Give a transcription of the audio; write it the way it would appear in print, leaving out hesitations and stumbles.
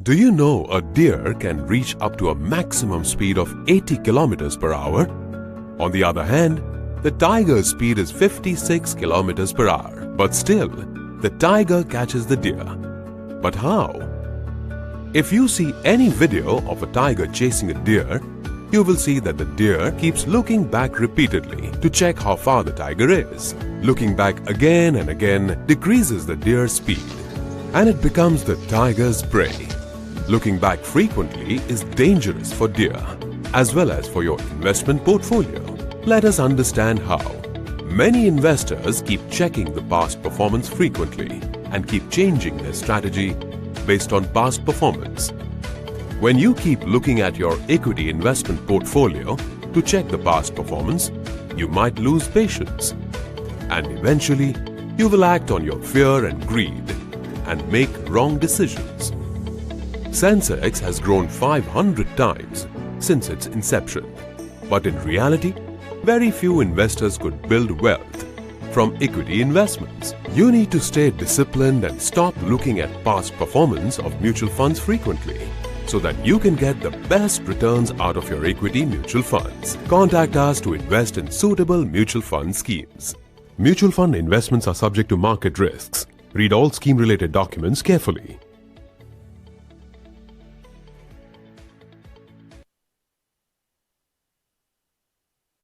Do you know a deer can reach up to a maximum speed of 80 kilometers per hour? On the other hand, the tiger's speed is 56 kilometers per hour. But still, the tiger catches the deer. But how? If you see any video of a tiger chasing a deer, you will see that the deer keeps looking back repeatedly to check how far the tiger is. Looking back again and again decreases the deer's speed, and it becomes the tiger's prey. Looking back frequently is dangerous for deer, as well as for your investment portfolio. Let us understand how. Many investors keep checking the past performance frequently and keep changing their strategy based on past performance. When you keep looking at your equity investment portfolio to check the past performance, you might lose patience. And eventually, you will act on your fear and greed and make wrong decisions. Sensex has grown 500 times since its inception. But in reality, very few investors could build wealth from equity investments. You need to stay disciplined and stop looking at past performance of mutual funds frequently so that you can get the best returns out of your equity mutual funds. Contact us to invest in suitable mutual fund schemes. Mutual fund investments are subject to market risks. Read all scheme-related documents carefully.